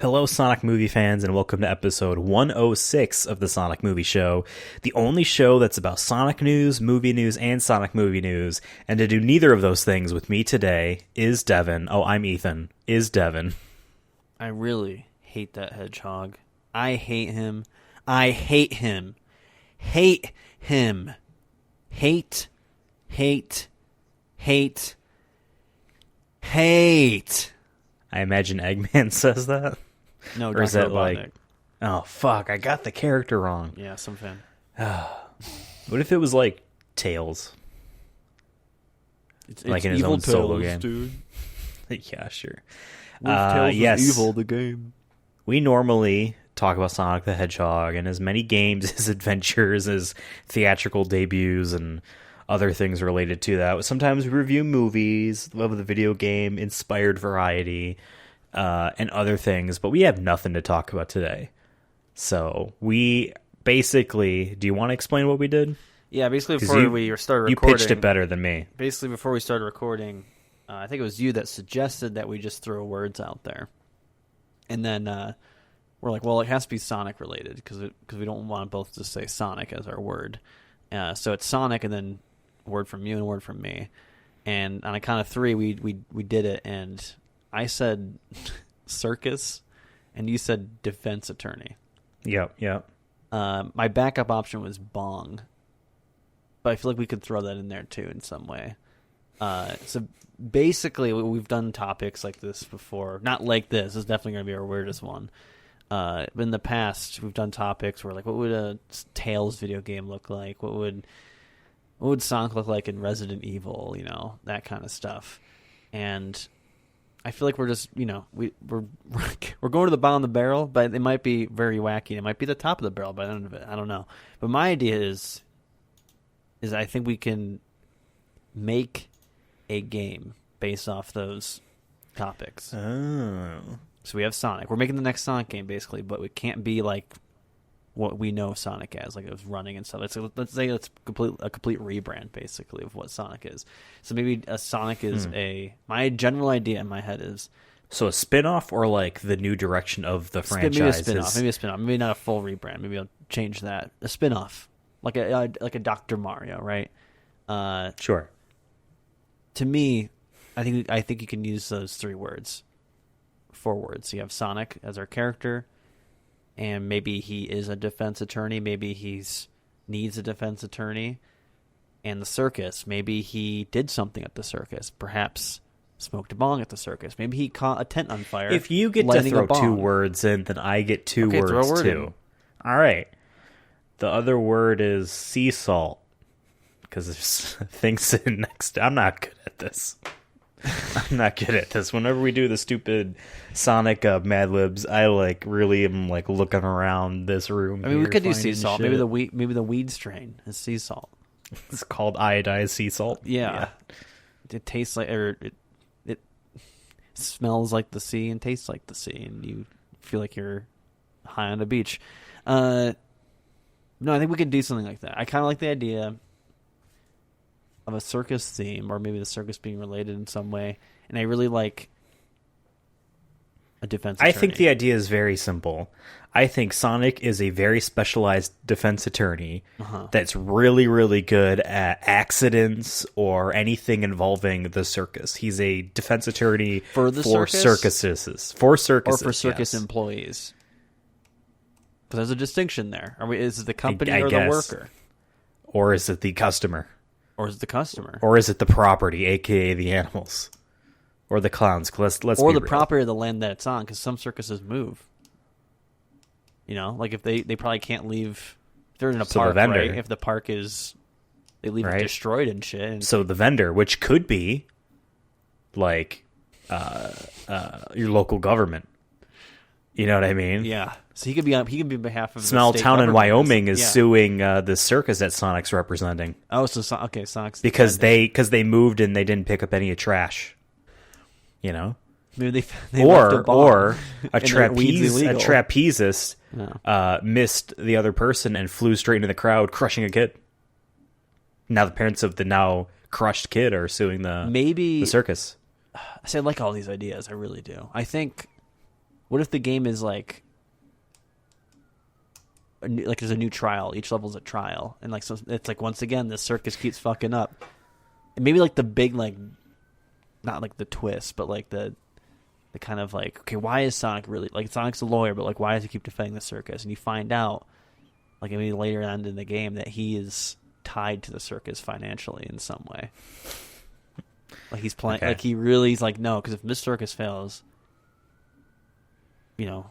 Hello, Sonic movie fans, and welcome to episode 106 of the Sonic Movie Show, the only show that's about Sonic news, and Sonic movie news. And to do neither of those things with me today is Devin. Oh, I'm Ethan. Is Devin. I really hate that hedgehog. I hate him. I hate him. Hate him. Hate. Hate. Hate. Hate. I imagine Eggman says that. No, or is Dr. that like, Robotnik. oh, fuck, I got the character wrong. Yeah, some fan. What if it was like Tails? Like in his evil own solo Tails, game. dude. Yeah, sure. Tails yes. is evil, the game. We normally talk about Sonic the Hedgehog and as many games, as adventures, as theatrical debuts, and other things related to that. Sometimes we review movies, love the video game, inspired variety, and other things, but we have nothing to talk about today. So we basically, do you want to explain what we did? Yeah, basically before we started recording. You pitched it better than me. Basically before we started recording, I think it was you that suggested that we just throw words out there. And then we're like, well, it has to be Sonic related because we don't want to both just say Sonic as our word. So it's Sonic and then a word from you and a word from me. And on a count of three, we did it. And I said circus and you said defense attorney. Yep. My backup option was bong. But I feel like we could throw that in there too in some way. So basically, we've done topics like this before. Not like this. This is definitely going to be our weirdest one. But in the past, we've done topics where, like, what would a Tails video game look like? What would Sonic look like in Resident Evil? You know, that kind of stuff. And I feel like we're just, you know, we're going to the bottom of the barrel, but it might be very wacky. It might be the top of the barrel by the end of it. I don't know. But my idea is I think we can make a game based off those topics. Oh. So we have Sonic. We're making the next Sonic game, basically, but it can't be like what we know Sonic as, like it was running and stuff. Let's say it's a complete rebrand, basically, of what Sonic is. So maybe a Sonic is my general idea in my head is... So a spin-off or like the new direction of the franchise? Maybe a spin-off. Maybe not a full rebrand. Maybe I'll change that. A spin-off. Like a Dr. Mario, right? Sure. To me, I think you can use those 4 words. So you have Sonic as our character, and maybe he is a defense attorney. Maybe needs a defense attorney. And the circus, maybe he did something at the circus. Perhaps smoked a bong at the circus. Maybe he caught a tent on fire. If you get to throw 2 words in, then I get 2 words throw a word too. In. All right. The other word is sea salt. Because there's things sitting next to... I'm not good at this. Whenever we do the stupid Sonic Mad Libs, I really am looking around this room. I mean, we could do sea salt. Maybe the weed strain is sea salt. It's called iodized sea salt. Yeah. It tastes like, or it smells like the sea and tastes like the sea, and you feel like you're high on the beach. No, I think we could do something like that. I kind of like the idea of a circus theme, or maybe the circus being related in some way, and I really like a defense attorney. I think the idea is very simple. I think Sonic is a very specialized defense attorney that's really, really good at accidents or anything involving the circus. He's a defense attorney for circuses. Or for circus employees. But there's a distinction there. Is it the company or the worker? Or is it the customer? Or is it the customer? Or is it the property, a.k.a. the animals? Or the clowns? Let's or be the real. property of the land that it's on, because some circuses move. You know, like if they probably can't leave... If they're in a park, the vendor, right? If the park is... They leave it destroyed and shit. And so the vendor, which could be like your local government. You know what I mean? Yeah. So he could be on behalf of small the state town in government. Wyoming is suing the circus that Sonic's representing. Oh, so Sonic's because they moved and they didn't pick up any trash. You know, maybe they left or a trapezist missed the other person and flew straight into the crowd, crushing a kid. Now the parents of the now crushed kid are suing the circus. I say I like all these ideas. I really do. I think What if the game is like there's a new trial. Each level's a trial, and like so it's like once again the circus keeps fucking up. And maybe like the big like, not like the twist, but like the kind of like, okay, why is Sonic really like Sonic's a lawyer, but like why does he keep defending the circus? And you find out like maybe later on in the game that he is tied to the circus financially in some way. Like he's playing, like he's like no, because if this circus fails, you know,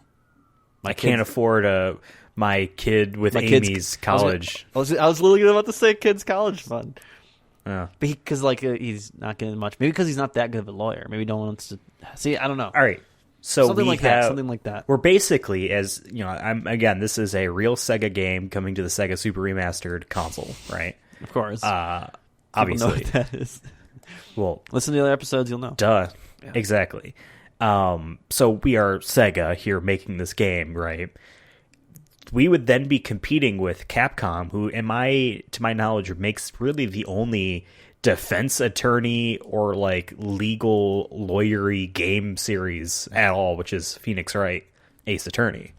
I can't afford my kid with Amy's college. I was literally about to say kid's college fund. Yeah. Because like he's not getting much. Maybe because he's not that good of a lawyer. Maybe no one wants to see. I don't know. All right. So something like that. We're basically, as you know, this is a real Sega game coming to the Sega Super Remastered console, right? Of course. Obviously, know what that is. Well, listen to the other episodes, you'll know. Duh. Yeah. Exactly. So we are Sega here making this game, right? We would then be competing with Capcom, who, to my knowledge, makes really the only defense attorney or like legal lawyery game series at all, which is Phoenix Wright Ace Attorney.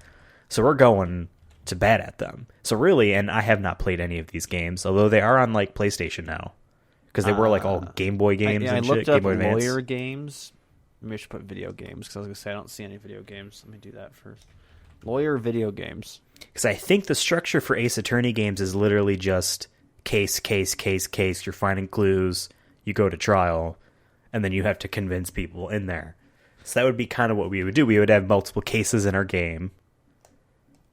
So we're going to bat at them. So really, and I have not played any of these games, although they are on like PlayStation now, because they were like all Game Boy games and shit. I looked up Game Boy Advance. lawyer games. Maybe I should put video games, because I was going to say I don't see any video games. Let me do that first. Lawyer video games. Because I think the structure for Ace Attorney games is literally just case. You're finding clues, you go to trial, and then you have to convince people in there. So that would be kind of what we would do. We would have multiple cases in our game,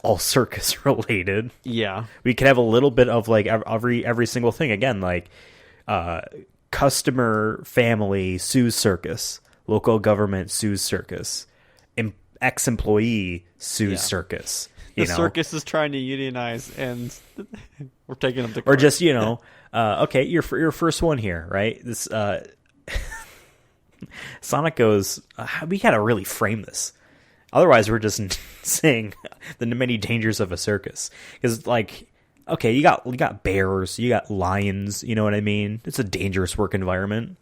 all circus related. Yeah. We could have a little bit of like every single thing. Again, like customer family sues circus, local government sues circus, ex-employee sues circus. The circus is trying to unionize, and we're taking them to court. Or just, okay, your first one here, right? This Sonic goes, we got to really frame this. Otherwise, we're just saying the many dangers of a circus. Because, like, okay, you got bears, you got lions, you know what I mean? It's a dangerous work environment.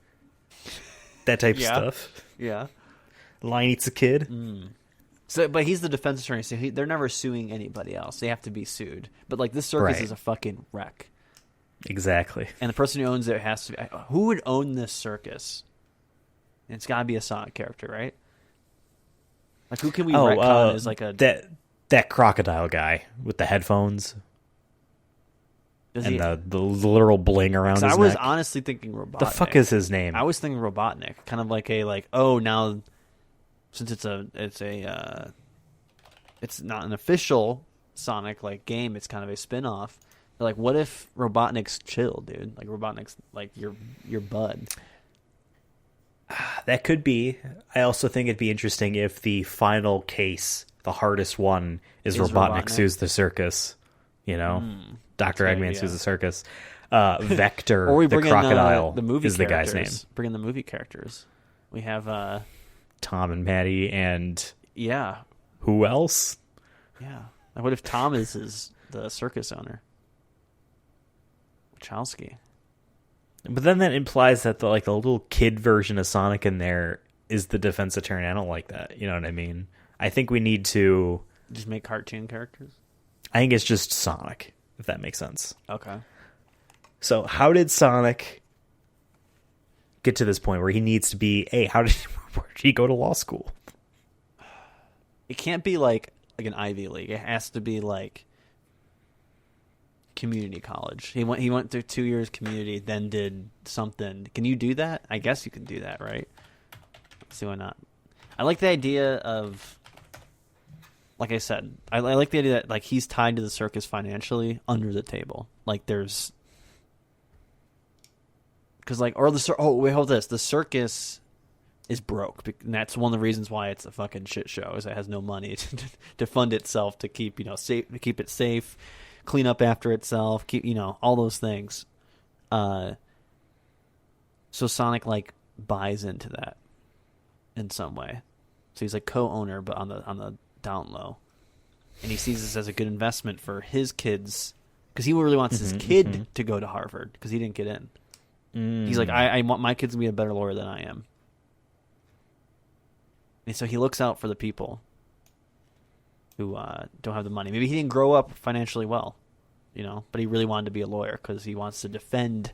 That type of stuff. Yeah. Lion eats a kid. So, but he's the defense attorney, so they're never suing anybody else. They have to be sued. But like this circus is a fucking wreck. Exactly. And the person who owns it has to be. Who would own this circus? And it's got to be a Sonic character, right? Like who can we retcon as like a that crocodile guy with the headphones and the literal bling around his neck? I was honestly thinking Robotnik. The fuck is his name? I was thinking Robotnik, kind of like now. Since it's not an official Sonic like game, it's kind of a spin-off. They're like, what if Robotnik's chill, dude? Like Robotnik's like your bud. That could be. I also think it'd be interesting if the final case, the hardest one, is Robotnik sues the circus. Dr. Eggman sues the circus. Vector, or we the bring crocodile, in, the movie is the guy's name. Bring in the movie characters. We have Tom and Maddie and who else? Yeah. What if Tom is the circus owner? Wachowski. But then that implies that the little kid version of Sonic in there is the defense attorney. I don't like that. You know what I mean? I think we need to just make cartoon characters. I think it's just Sonic, if that makes sense. Okay. So how did Sonic get to this point where he needs to be? Hey, where did he go to law school? It can't be like an Ivy League. It has to be like community college. He went through 2 years community, then did something. Can you do that? I guess you can do that, right? Let's see why not. I like the idea of, like I said, I like the idea that like he's tied to the circus financially under the table. Like there's, because like the circus is broke, and that's one of the reasons why it's a fucking shit show. Is it has no money to fund itself, to keep safe, to keep it safe, clean up after itself, keep all those things. So Sonic like buys into that in some way. So he's like co-owner, but on the down low, and he sees this as a good investment for his kids, because he really wants his kid to go to Harvard because he didn't get in. He's like, I want my kids to be a better lawyer than I am. And so he looks out for the people. who don't have the money. Maybe he didn't grow up financially well, but he really wanted to be a lawyer because he wants to defend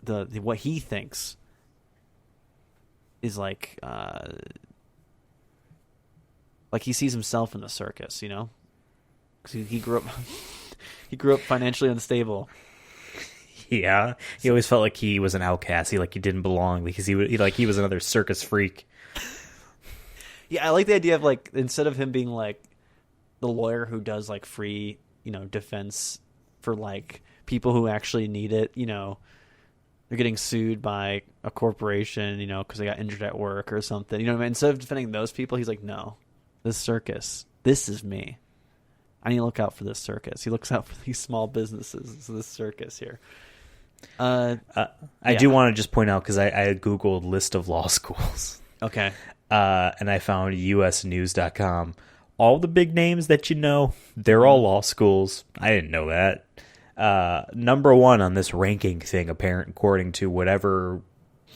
the what he thinks is like he sees himself in the circus, because he grew up he grew up financially unstable. Yeah, he always felt like he was an outcast. He didn't belong because he was another circus freak. Yeah, I like the idea of instead of him being the lawyer who does free, defense for people who actually need it, they're getting sued by a corporation, because they got injured at work or something. Instead of defending those people, he's like, no, this circus, this is me. I need to look out for this circus. He looks out for these small businesses. This circus here. I do want to just point out, because I Googled list of law schools. Okay. And I found usnews.com. All the big names that they're all law schools. I didn't know that. Number one on this ranking thing, according to whatever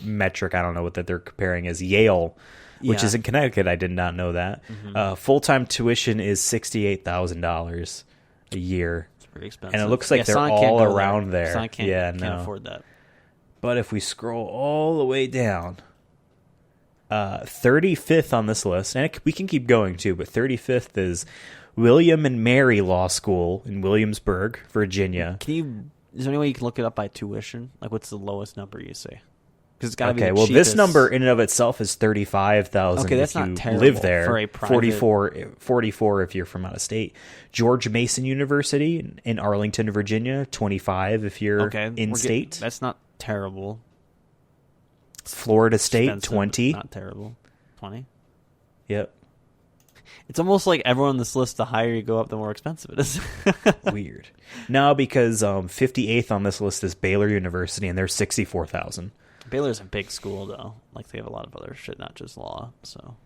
metric, I don't know what that they're comparing, is Yale, which is in Connecticut. I did not know that. Mm-hmm. Full-time tuition is $68,000 a year. It's pretty expensive. And it looks like they're Sonic all around there. Sonic can't afford that. But if we scroll all the way down, 35th on this list, and we can keep going too, but 35th is William and Mary Law School in Williamsburg, Virginia. Is there any way you can look it up by tuition? What's the lowest number you say? Because it's got to be okay. Well, this number in and of itself is 35,000. Okay, that's if not you terrible live there. For a private... 44 if you're from out of state. George Mason University in Arlington, Virginia, 25 if you're in state. That's not terrible. Florida State, 20. Not terrible. 20? Yep. It's almost like everyone on this list, the higher you go up, the more expensive it is. Weird. No, because 58th on this list is Baylor University, and they're 64,000. Baylor's a big school, though. They have a lot of other shit, not just law. So,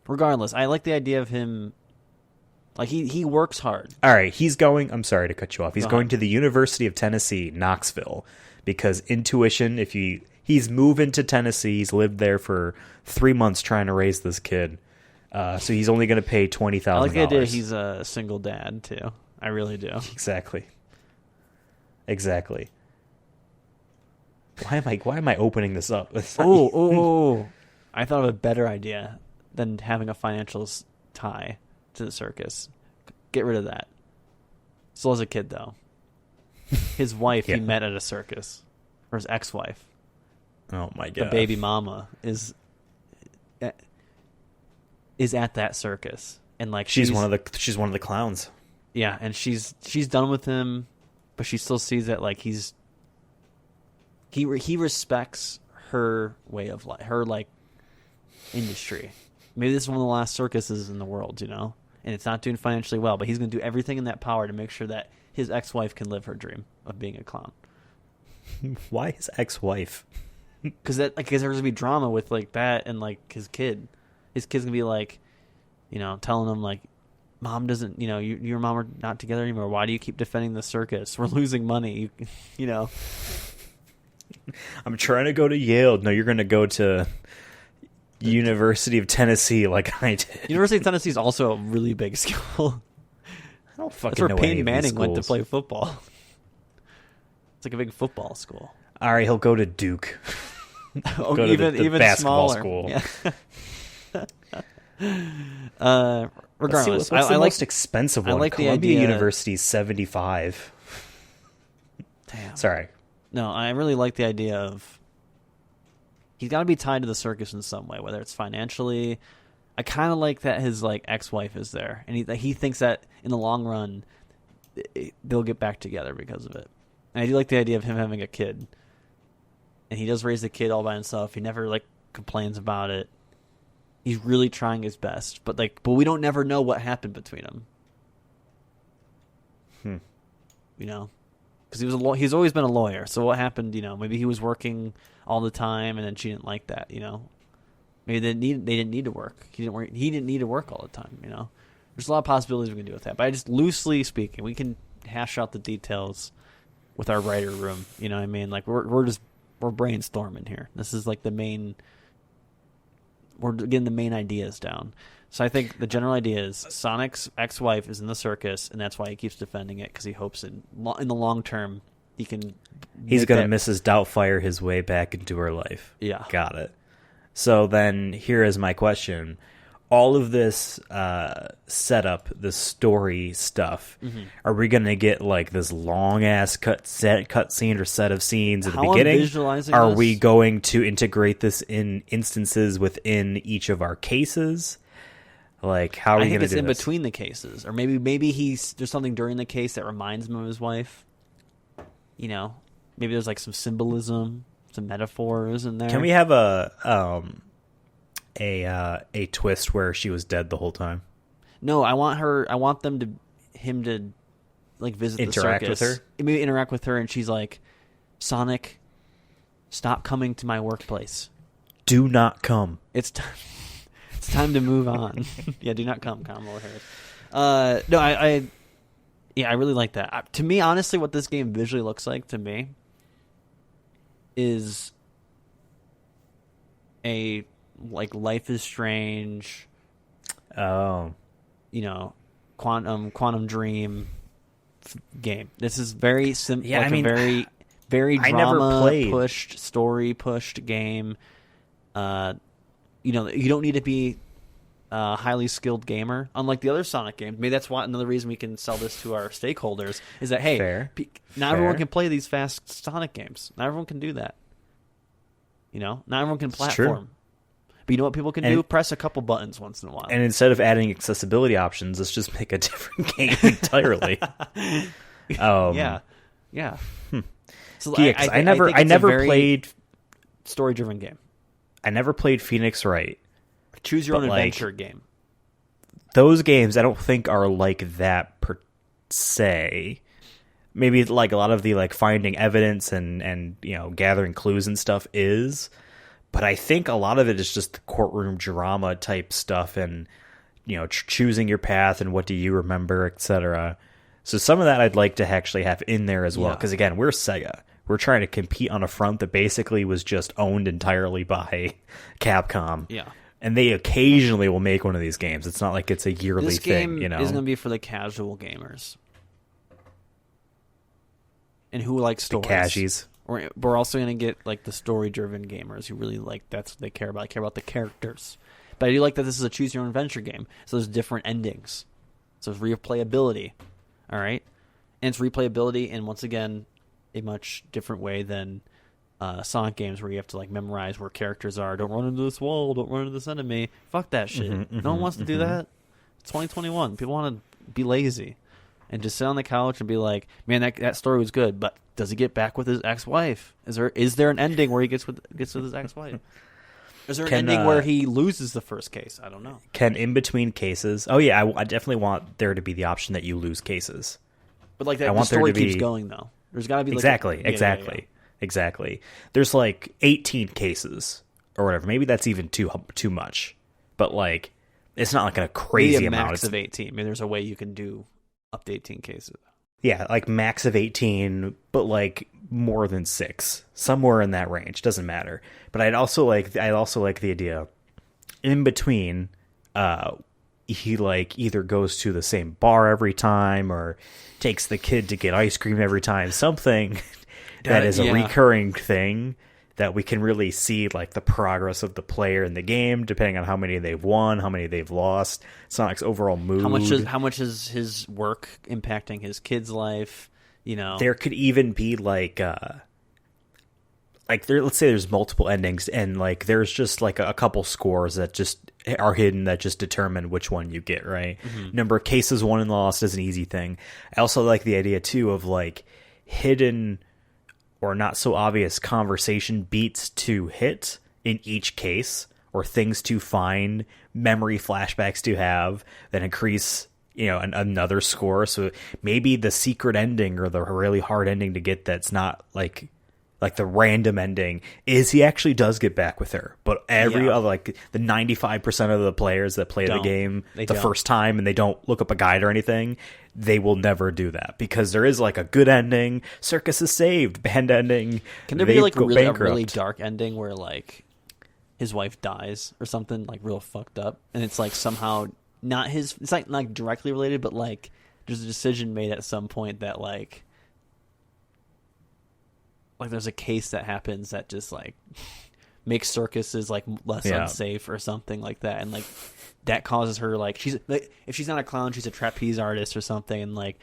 regardless, I like the idea of him. He works hard. All right, I'm sorry to cut you off. He's going to the University of Tennessee, Knoxville, because intuition, he's moving to Tennessee. He's lived there for 3 months trying to raise this kid. So he's only going to pay $20,000. I like the idea he's a single dad, too. I really do. Exactly. Why am I opening this up? Oh! I thought of a better idea than having a financial tie to the circus. Get rid of that. Still as a kid, though. His wife he met at a circus. Or his ex-wife. Oh my god. The baby mama is at that circus. And she's one of the clowns. Yeah, and she's done with him, but she still sees that he respects her way of life, her industry. Maybe this is one of the last circuses in the world, and it's not doing financially well, but he's going to do everything in that power to make sure that his ex-wife can live her dream of being a clown. Why his ex-wife? Because there's going to be drama with that and his kid. His kid's going to be telling him Mom doesn't, you and Mom are not together anymore. Why do you keep defending the circus? We're losing money, I'm trying to go to Yale. No, you're going to go to University of Tennessee like I did. University of Tennessee is also a really big school. I don't fucking That's where know Peyton Manning went to play football. It's a big football school. All right, he'll go to Duke. Go to even the basketball smaller school. Yeah. Regardless, what's the most expensive one? I like Columbia the idea. University's $75. Damn. Sorry. No, I really like the idea of he's got to be tied to the circus in some way, whether it's financially. I kind of like that his ex-wife is there, and he thinks that in the long run they'll get back together because of it. And I do like the idea of him having a kid, and he does raise the kid all by himself. He never complains about it. He's really trying his best, but we don't never know what happened between them. Because he's always been a lawyer. So what happened? Maybe he was working all the time, and then she didn't like that. Maybe they didn't need to work. He didn't need to work all the time. There's a lot of possibilities we can do with that. But I just loosely speaking, we can hash out the details with our writer room. You know what I mean? We're brainstorming here. This is the main we're getting the main ideas down. So I think the general idea is Sonic's ex-wife is in the circus, and that's why he keeps defending it, because he hopes in the long term he can. He's going to Mrs. Doubtfire his way back into her life. Yeah. Got it. So then here is my question. All of this setup, the story stuff, are we going to get like this long-ass cut scene or set of scenes at the beginning? Are we going to integrate this in instances within each of our cases? Like, how are we going to do this? I think it's in between the cases. Or maybe there's something during the case that reminds him of his wife. You know, maybe there's like some symbolism, some metaphors in there. Can we have a twist where she was dead the whole time? No, I want him to like visit interact the circus. with her. Maybe interact with her, and she's like, "Sonic, stop coming to my workplace. Do not come. It's time. It's time to move on." Yeah, do not come, Kamala Harris. No, I really like that. To me, honestly, what this game visually looks like to me is a like Life is Strange. Oh, you know, quantum dream game. This is very simple. Yeah, like a very drama pushed, story pushed game. You know, you don't need to be a highly skilled gamer, unlike the other Sonic games. Maybe that's another reason we can sell this to our stakeholders is that, hey, not everyone can play these fast Sonic games. Not everyone can do that. You know, not everyone can platform. But you know what people can do? Press a couple buttons once in a while. And instead of adding accessibility options, let's just make a different game entirely. Yeah. So I never played story-driven game. I never played Phoenix Wright. Choose your own adventure game. Those games I don't think are like that per se. Maybe like a lot of the like finding evidence and you know gathering clues and stuff is, but I think a lot of it is just the courtroom drama type stuff and you know choosing your path and what do you remember, etc. So some of that I'd like to actually have in there as well because again we're Sega. We're trying to compete on a front that basically was just owned entirely by Capcom. Yeah. And they occasionally will make one of these games. It's not like it's a yearly thing, you know. This game is going to be for the casual gamers. And who like stories. The cashies. We're also going to get like the story-driven gamers who really like that's what they care about. They care about the characters. But I do like that this is a choose-your-own adventure game. So there's different endings. So it's replayability. All right? And it's replayability, and once again, a much different way than Sonic games where you have to like memorize where characters are. Don't run into this wall. Don't run into this enemy. Fuck that shit. No one wants to do that. It's 2021. People want to be lazy and just sit on the couch and be like, man, that story was good, but does he get back with his ex-wife? Is there an ending where he gets with his ex-wife? Is there an ending where he loses the first case? I don't know. Can in between cases? Oh yeah, I definitely want there to be the option that you lose cases. But like that, the story keeps going though. There's got to be like exactly. There's like 18 cases or whatever. Maybe that's even too much. But like, it's not like a crazy maybe a amount. Max of 18. Maybe there's a way you can do up to 18 cases. Yeah, like max of 18, but like more than 6, somewhere in that range. Doesn't matter. But I'd also like the idea in between. He like either goes to the same bar every time or takes the kid to get ice cream every time. Something that is a recurring thing that we can really see like the progress of the player in the game, depending on how many they've won, how many they've lost, Sonic's overall mood. How much is his work impacting his kid's life? You know, there could even be like let's say there's multiple endings and like there's just like a couple scores that just are hidden that just determine which one you get, right? Number of cases won and lost is an easy thing. I also like the idea too of like hidden or not so obvious conversation beats to hit in each case or things to find, memory flashbacks to have that increase, you know, another score. So maybe the secret ending or the really hard ending to get that's not like the random ending is he actually does get back with her. But every other, like the 95% of the players that play the game first time and they don't look up a guide or anything, they will never do that because there is like a good ending, circus is saved, band ending. Can there be like a really dark ending where like his wife dies or something like real fucked up, and it's like somehow not his. It's like directly related, but like there's a decision made at some point that like there's a case that happens that just like makes circuses like less unsafe or something like that, and like that causes her like she's like, if she's not a clown, she's a trapeze artist or something, and like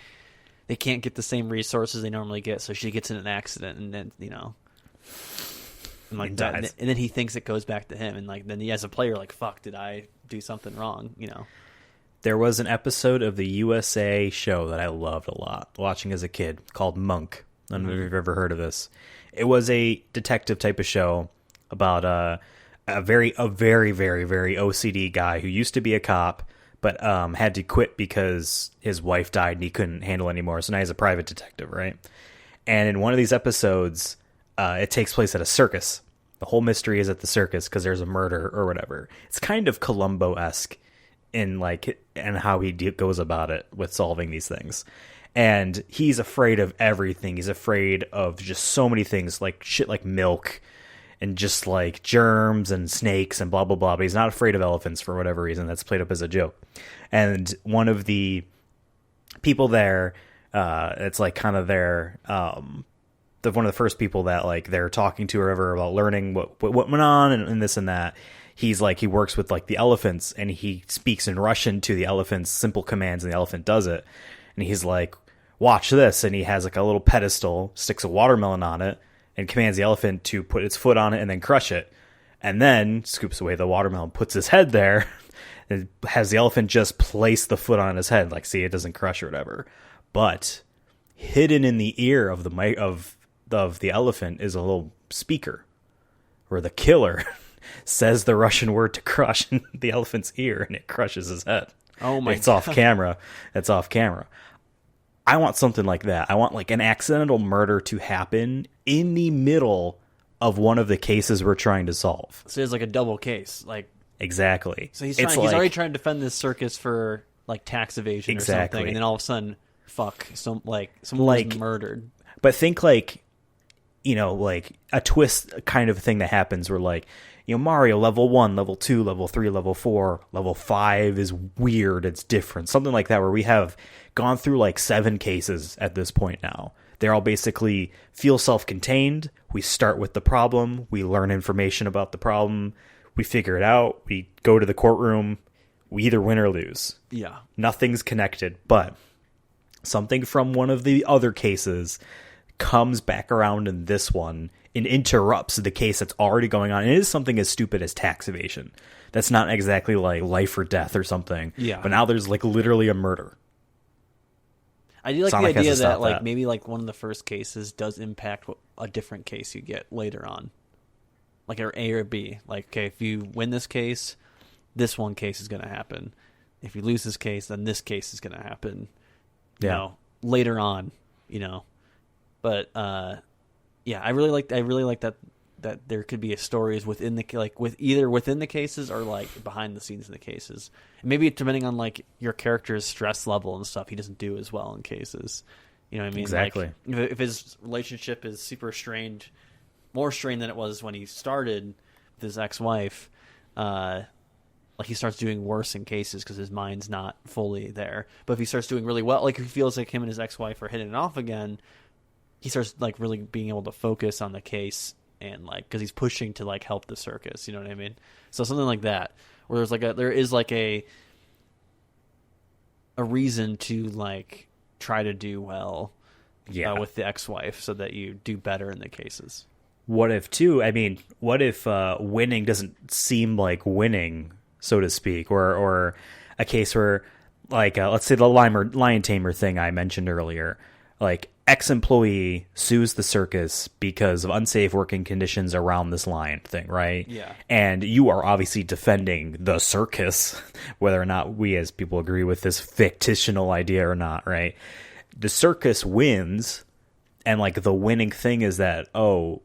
they can't get the same resources they normally get, so she gets in an accident, and then and like that, and then he thinks it goes back to him, and like then he as a player like fuck, did I do something wrong? There was an episode of the USA show that I loved a lot watching as a kid called Monk. I don't know if you've ever heard of this. It was a detective type of show about a very OCD guy who used to be a cop, but had to quit because his wife died and he couldn't handle it anymore. So now he's a private detective, right? And in one of these episodes, it takes place at a circus. The whole mystery is at the circus because there's a murder or whatever. It's kind of Columbo-esque in and how he goes about it with solving these things. And he's afraid of everything. He's afraid of just so many things, like shit like milk and just like germs and snakes and blah, blah, blah. But he's not afraid of elephants for whatever reason. That's played up as a joke. And one of the people there, it's like kind of their, one of the first people that like they're talking to or whatever about learning what went on and this and that. He's like, he works with like the elephants and he speaks in Russian to the elephants, simple commands, and the elephant does it. And he's like, watch this. And he has like a little pedestal, sticks a watermelon on it, and commands the elephant to put its foot on it and then crush it. And then scoops away the watermelon, puts his head there, and has the elephant just place the foot on his head. Like, see, it doesn't crush or whatever. But hidden in the ear of the elephant is a little speaker where the killer says the Russian word to crush in the elephant's ear, and it crushes his head. Oh my! It's off camera. It's off camera. I want something like that. I want like an accidental murder to happen in the middle of one of the cases we're trying to solve. So it's like a double case, like exactly. So he's already trying to defend this circus for like tax evasion or something, and then all of a sudden, someone was murdered. But think like, like a twist kind of thing that happens where like, Mario level 1, level 2, level 3, level 4, level 5 is weird. It's different. Something like that where we have gone through like 7 cases at this point now. They're all basically feel self-contained. We start with the problem. We learn information about the problem. We figure it out. We go to the courtroom. We either win or lose. Yeah. Nothing's connected, but something from one of the other cases comes back around in this one and interrupts the case that's already going on. And it is something as stupid as tax evasion. That's not exactly like life or death or something. Yeah. But now there's like literally a murder. I do like Sonic the idea that like maybe like one of the first cases does impact a different case you get later on. Like A or B. Like, okay, if you win this case, this one case is going to happen. If you lose this case, then this case is going to happen. Later on, But yeah, I really like that there could be stories within within the cases or like behind the scenes in the cases. And maybe depending on like your character's stress level and stuff, he doesn't do as well in cases. You know what I mean? Exactly. Like, if his relationship is super strained, more strained than it was when he started with his ex-wife, like he starts doing worse in cases because his mind's not fully there. But if he starts doing really well, like if he feels like him and his ex-wife are hitting it off again, he starts like really being able to focus on the case and like because he's pushing to like help the circus. You know what I mean? So something like that, where there is a reason to like try to do well, with the ex-wife, so that you do better in the cases. What if winning doesn't seem like winning, so to speak, or a case where like let's say the lion tamer thing I mentioned earlier, like ex-employee sues the circus because of unsafe working conditions around this lion thing, right? Yeah. And you are obviously defending the circus, whether or not we as people agree with this fictional idea or not, right? The circus wins, and like the winning thing is that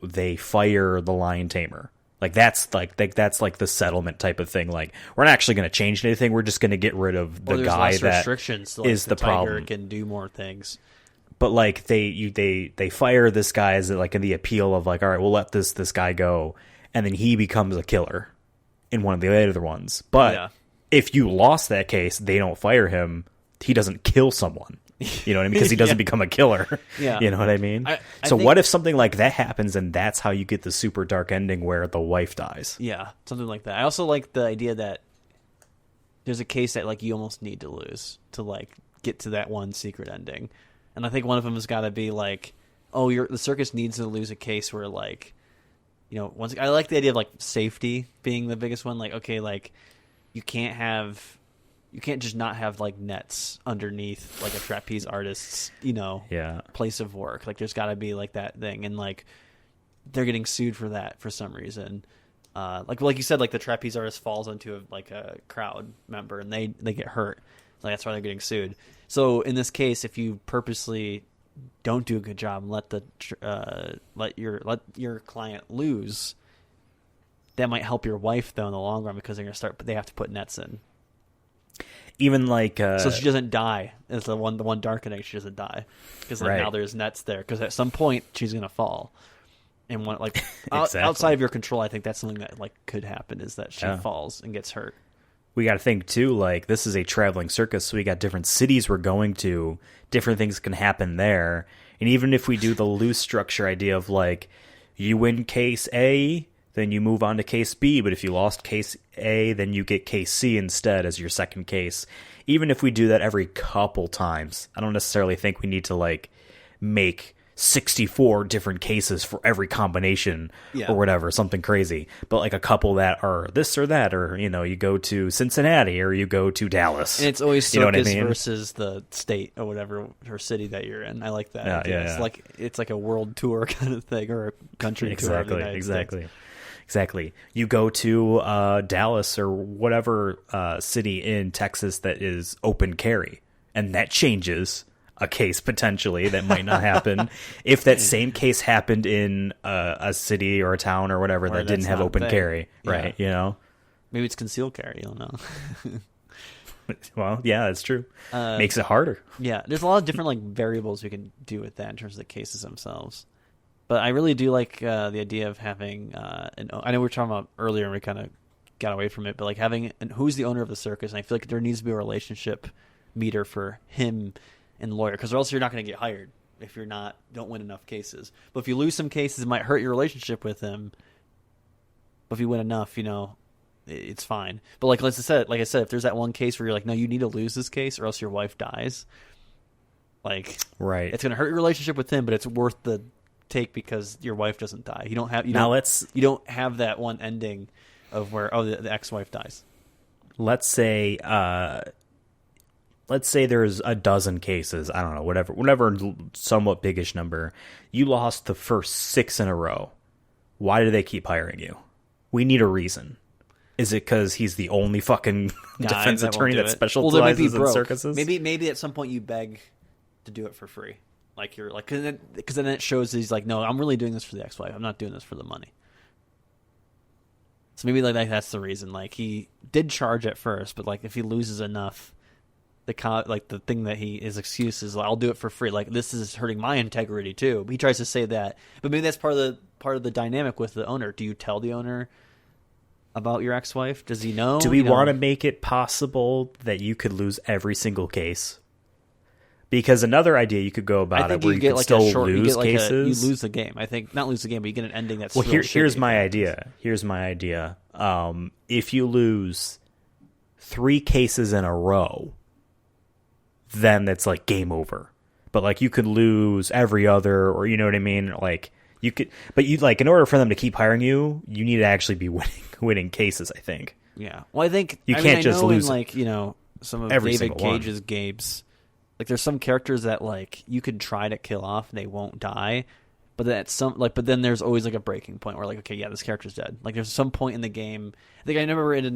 they fire the lion tamer. Like that's the settlement type of thing. Like we're not actually going to change anything. We're just going to get rid of the guy that restrictions, so, like, is the tiger problem. Can do more things. But like they fire this guy as like in the appeal of like, all right, we'll let this guy go, and then he becomes a killer. in one of the other ones. But if you lost that case, they don't fire him. He doesn't kill someone. You know what I mean? Because he doesn't become a killer. Yeah. You know what I mean? I think, what if something like that happens and that's how you get the super dark ending where the wife dies? Yeah, something like that. I also like the idea that there's a case that like you almost need to lose to like get to that one secret ending. And I think one of them has got to be like, oh, the circus needs to lose a case where like, you know, I like the idea of like safety being the biggest one. Like, okay, like you can't just not have like nets underneath like a trapeze artist's, you know, place of work. Like there's got to be like that thing, and like they're getting sued for that for some reason. Like you said, like the trapeze artist falls into a crowd member and they get hurt. Like that's why they're getting sued. So in this case, if you purposely don't do a good job and let your client lose, that might help your wife though in the long run because they have to put nets in. Even like so she doesn't die. It's the one darkening. She doesn't die because now there's nets there. Because at some point she's gonna fall, and outside of your control, I think that's something that like could happen is that she falls and gets hurt. We got to think too. Like this is a traveling circus, so we got different cities we're going to. Different things can happen there, and even if we do the loose structure idea of like you win case A, then you move on to case B, but if you lost case A, then you get case C instead as your second case. Even if we do that every couple times, I don't necessarily think we need to like make 64 different cases for every combination or whatever, something crazy. But like a couple that are this or that, or you know, you go to Cincinnati or you go to Dallas. And it's always circus versus the state or whatever or city that you're in. I like that. It's like a world tour kind of thing or a country tour of the United States. Exactly. You go to Dallas or whatever city in Texas that is open carry, and that changes a case potentially that might not happen. If that same case happened in a city or a town or whatever that didn't have open carry, right? You know, maybe it's concealed carry. You don't know. Well, yeah, that's true. Makes it harder. Yeah, there's a lot of different like variables we can do with that in terms of the cases themselves. But I really do like the idea of having I know we were talking about earlier and we kind of got away from it, but like having who's the owner of the circus, and I feel like there needs to be a relationship meter for him and the lawyer, because or else you're not going to get hired if you're don't win enough cases. But if you lose some cases, it might hurt your relationship with him. But if you win enough, you know, it's fine. But like I said, if there's that one case where you're like, no, you need to lose this case or else your wife dies. Like, right, it's going to hurt your relationship with him, but it's worth the take because your wife doesn't die. You don't have that one ending of where the ex-wife dies. Let's say there's a dozen cases. I don't know, whatever somewhat biggish number. You lost the first 6 in a row. Why do they keep hiring you? We need a reason. Is it because he's the only fucking defense attorney that specializes in circuses? Maybe at some point you beg to do it for free. Like you're like, because then it shows that he's like, no, I'm really doing this for the ex-wife. I'm not doing this for the money. So maybe like that's the reason. Like he did charge at first, but like if he loses enough, the thing that his excuse is, like, I'll do it for free. Like this is hurting my integrity too. But he tries to say that, but maybe that's part of the dynamic with the owner. Do you tell the owner about your ex-wife? Does he know? Do we want to make it possible that you could lose every single case? Because another idea you could go about it where you could still lose cases. You lose the game. I think not lose the game, but you get an ending that's here's my idea. Here's my idea. If you lose 3 cases in a row, then that's like game over. But like you could lose every other, or you know what I mean? Like you could, but you like in order for them to keep hiring you, you need to actually be winning cases. I think. Yeah. Well, I think you can't just lose in, like, you know, some of David Cage's games. Like there's some characters that like you could try to kill off and they won't die, but but then there's always like a breaking point where like, okay, yeah, this character's dead. Like there's some point in the game. I think I remember it in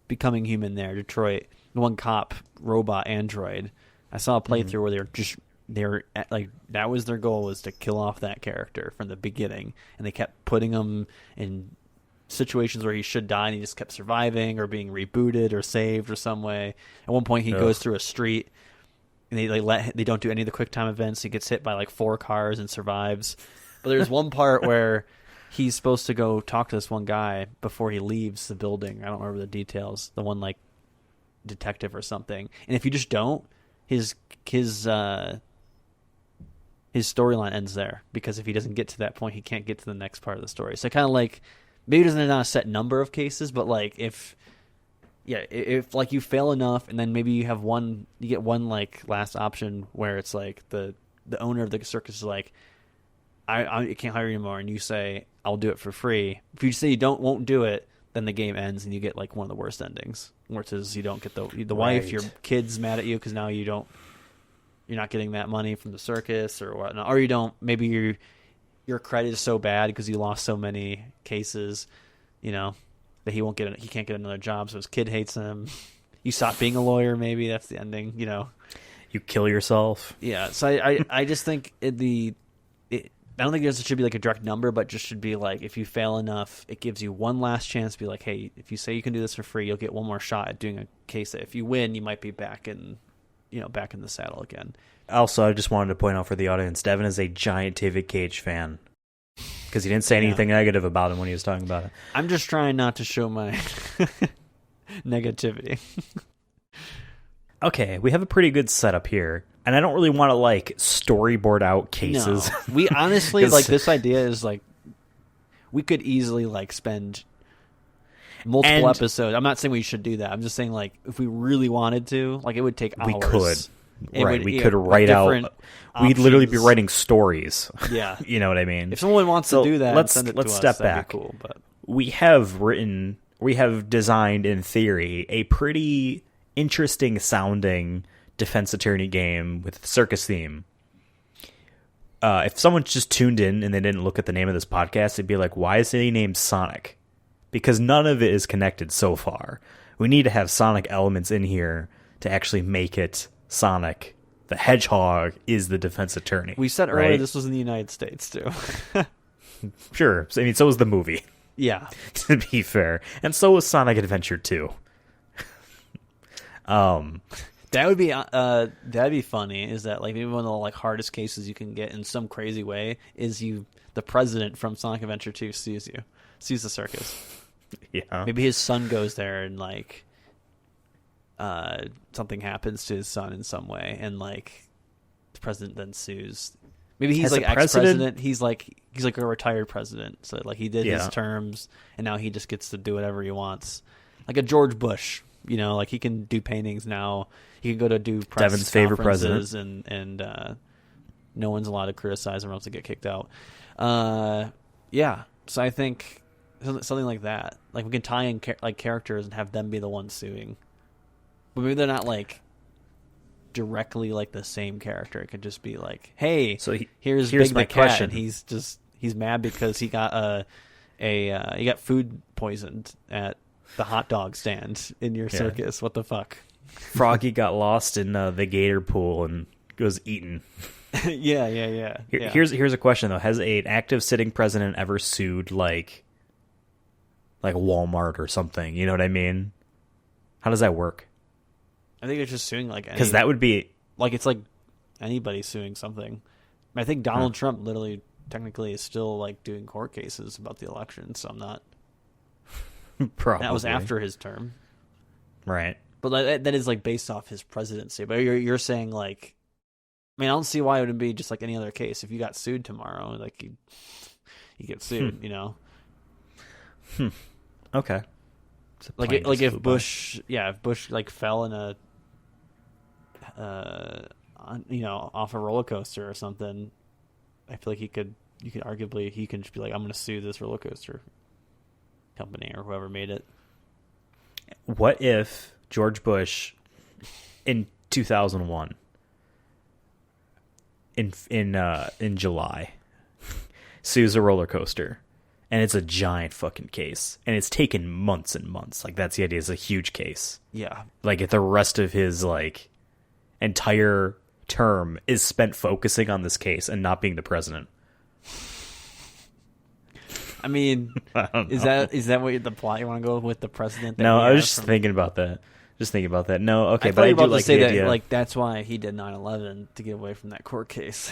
Becoming Human there, Detroit, the one cop robot android. I saw a playthrough where they're like that was their goal, was to kill off that character from the beginning, and they kept putting him in situations where he should die and he just kept surviving or being rebooted or saved or some way. At one point he goes through a street and they don't do any of the quick time events. He gets hit by like 4 cars and survives. But there's one part where he's supposed to go talk to this one guy before he leaves the building. I don't remember the details. The one like detective or something. And if you just don't, his storyline ends there, because if he doesn't get to that point, he can't get to the next part of the story. So kind of like, maybe it doesn't have a set number of cases, but like if like you fail enough, and then maybe you get one like last option where it's like the owner of the circus is like, I can't hire you anymore, and you say, I'll do it for free. If you say you won't do it, then the game ends and you get like one of the worst endings, which is you don't get the wife, your kid's mad at you because now you're not getting that money from the circus or whatnot, or you don't. Maybe your credit is so bad because you lost so many cases, that he can't get another job, so his kid hates him. You stop being a lawyer, maybe that's the ending. You kill yourself. Yeah. So I just think I don't think there should be like a direct number, but just should be like, if you fail enough, it gives you one last chance to be like, hey, if you say you can do this for free, you'll get one more shot at doing a case that if you win, you might be back in the saddle again. Also, I just wanted to point out for the audience, Devin is a giant David Cage fan, because he didn't say anything negative about him when he was talking about it. I'm just trying not to show my negativity. Okay, we have a pretty good setup here, and I don't really want to like storyboard out cases. No. We honestly like this idea is like, we could easily like spend multiple episodes. I'm not saying we should do that. I'm just saying like, if we really wanted to, like, it would take hours. We could. We could write out. We'd literally be writing stories. Yeah, you know what I mean. If someone wants to do that, let's send it to us. step That'd back. be cool, but we have designed in theory a pretty interesting sounding defense attorney game with a circus theme. If someone just tuned in and they didn't look at the name of this podcast, it'd be like, why is he named Sonic? Because none of it is connected so far. We need to have Sonic elements in here to actually make it Sonic the Hedgehog is the defense attorney. We said earlier this was in the United States too. Sure. I mean, so was the movie. Yeah. To be fair. And so was Sonic Adventure 2. That'd be funny. Is that like maybe one of the like hardest cases you can get in some crazy way is the president from Sonic Adventure 2 sues the circus. Yeah. Maybe his son goes there and like something happens to his son in some way, and like the president then sues. Maybe he's like ex-president. He's like a retired president. So like he did his terms, and now he just gets to do whatever he wants. Like a George Bush, like he can do paintings now. He can go to do press Devin's favorite president, and no one's allowed to criticize him or else they get kicked out. Yeah. So I think something like that. Like we can tie in like characters and have them be the ones suing. But maybe they're not like directly like the same character. It could just be like, hey, so here's Big the Cat, and he's mad because he got he got food poisoned at the hot dog stand in your circus. What the fuck? Froggy got lost in the gator pool and was eaten. Yeah. Here's a question though: has an active sitting president ever sued like Walmart or something? You know what I mean? How does that work? I think it's just suing like because that would be like it's like anybody suing something. I think Donald Trump literally technically is still like doing court cases about the election, so I'm not. Probably that was after his term, right? But that is like based off his presidency. But you're saying like, I mean, I don't see why it would be just like any other case. If you got sued tomorrow, like you get sued, Okay. Like if Bush, if Bush like fell in a, off a roller coaster or something, I feel like you can just be like, I'm going to sue this roller coaster company or whoever made it. What if George Bush in 2001 in July sues a roller coaster? And it's a giant fucking case. And it's taken months and months. Like, that's the idea. It's a huge case. Yeah. Like, if the rest of his, like, entire term is spent focusing on this case and not being the president. I mean, is that what the plot you want to go with, the president? No, I was just thinking about that. No, okay, but I do like the idea. That, like, that's why he did 9/11, to get away from that court case.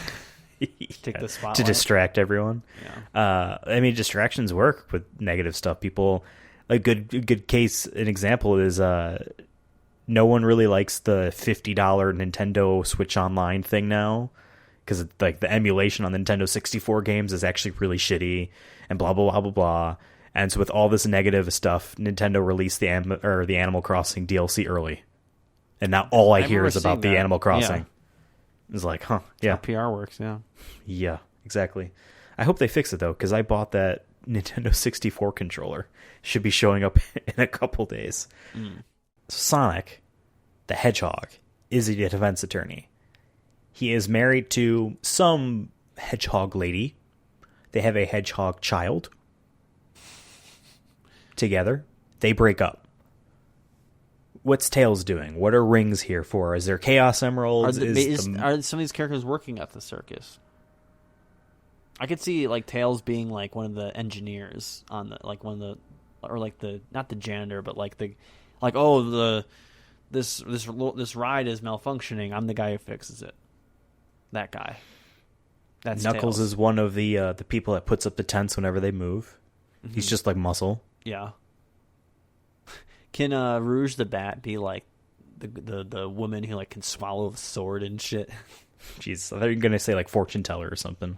Take the spotlight. To distract everyone. Yeah. I mean, distractions work with negative stuff. People, a good case, an example is no one really likes the $50 Nintendo Switch Online thing now because like the emulation on the Nintendo 64 games is actually really shitty and blah blah blah blah blah. And so with all this negative stuff, Nintendo released the Animal Crossing DLC early, and now all I hear is about the Animal Crossing. Yeah. It's like, huh, yeah, how PR works, yeah. Yeah, exactly. I hope they fix it, though, because I bought that Nintendo 64 controller. Should be showing up in a couple days. Sonic the Hedgehog is a defense attorney. He is married to some hedgehog lady. They have a hedgehog child together. They break up. What's Tails doing? What are rings here for? Is there Chaos Emeralds? Are some of these characters working at the circus? I could see like Tails being like one of the engineers on the like one of the or like the not the janitor but like the like this ride is malfunctioning. I'm the guy who fixes it. That guy. That's Knuckles Tails. is one of the people that puts up the tents whenever they move. Mm-hmm. He's just like muscle. Yeah. Can Rouge the Bat be like the woman who like can swallow a sword and shit? Jeez, I thought you were gonna say like fortune teller or something.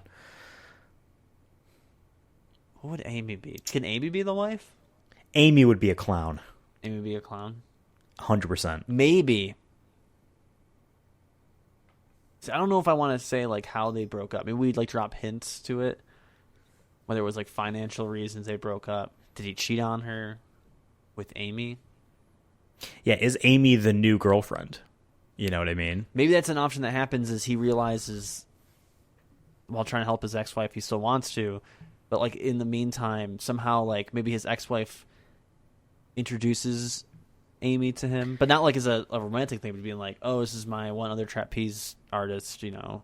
What would Amy be? Can Amy be the wife? Amy would be a clown. Amy would be a clown? 100%. Maybe. See, I don't know if I want to say like how they broke up. Maybe we'd like drop hints to it. Whether it was like financial reasons they broke up. Did he cheat on her with Amy? Yeah, is Amy the new girlfriend? You know what I mean? Maybe that's an option that happens as he realizes while trying to help his ex-wife he still wants to, but like in the meantime somehow like maybe his ex-wife introduces Amy to him, but not like as a romantic thing, but being like, oh, this is my one other trapeze artist, you know.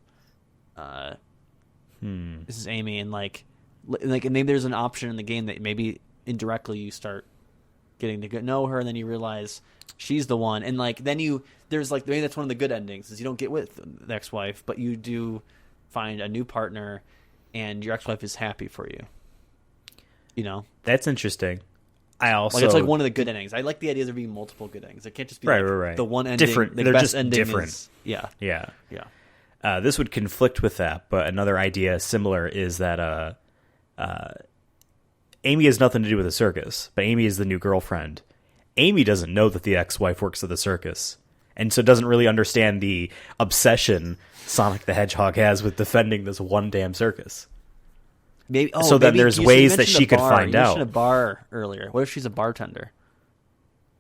This is Amy, and like maybe there's an option in the game that maybe indirectly you start getting to know her, and then you realize she's the one, and like then there's like maybe that's one of the good endings is you don't get with the ex-wife, but you do find a new partner, and your ex-wife is happy for you. You know, that's interesting. I also like it's like one of the good endings. I like the idea of there being multiple good endings. It can't just be right. The one ending. Different. The They're best just ending different. Yeah. This would conflict with that, but another idea similar is that Amy has nothing to do with the circus, but Amy is the new girlfriend. Amy doesn't know that the ex-wife works at the circus, and so doesn't really understand the obsession Sonic the Hedgehog has with defending this one damn circus. Maybe, so then there's ways that she could find out. You mentioned a bar earlier. What if she's a bartender?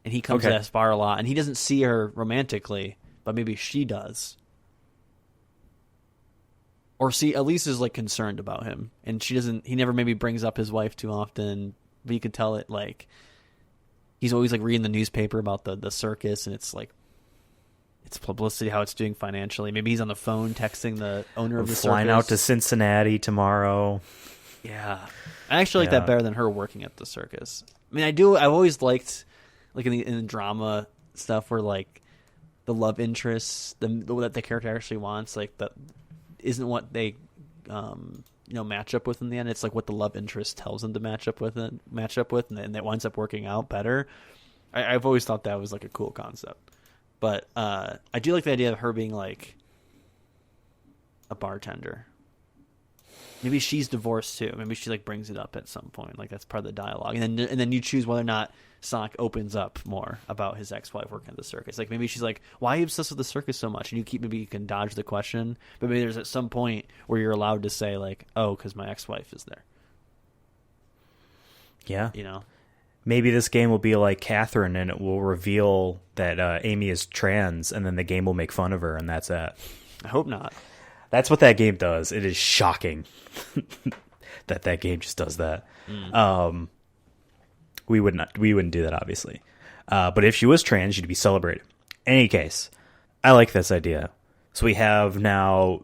And he comes to this bar a lot, and he doesn't see her romantically, but maybe she does. Or at least is like concerned about him, and she doesn't. He never maybe brings up his wife too often, but you could tell it like he's always like reading the newspaper about the circus, and it's like it's publicity how it's doing financially. Maybe he's on the phone texting the owner of the circus. Flying out to Cincinnati tomorrow. Yeah, I actually like that better than her working at the circus. I mean, I've always liked like in the drama stuff where like the love interests, that the character actually wants, like that isn't what they match up with in the end. It's like what the love interest tells them to match up with, and that winds up working out better. I've always thought that was like a cool concept, but I do like the idea of her being like a bartender. Maybe she's divorced too. Maybe she like brings it up at some point. Like that's part of the dialogue, and then you choose whether or not Sonic opens up more about his ex-wife working at the circus. Like maybe she's like, "Why are you obsessed with the circus so much?" And maybe you can dodge the question, but maybe there's at some point where you're allowed to say like, "Oh, because my ex-wife is there." Yeah, you know. Maybe this game will be like Catherine, and it will reveal that Amy is trans, and then the game will make fun of her, and that's it. I hope not. That's what that game does. It is shocking that game just does that. We wouldn't do that, obviously. But if she was trans, she'd be celebrated. In any case, I like this idea. So we have now,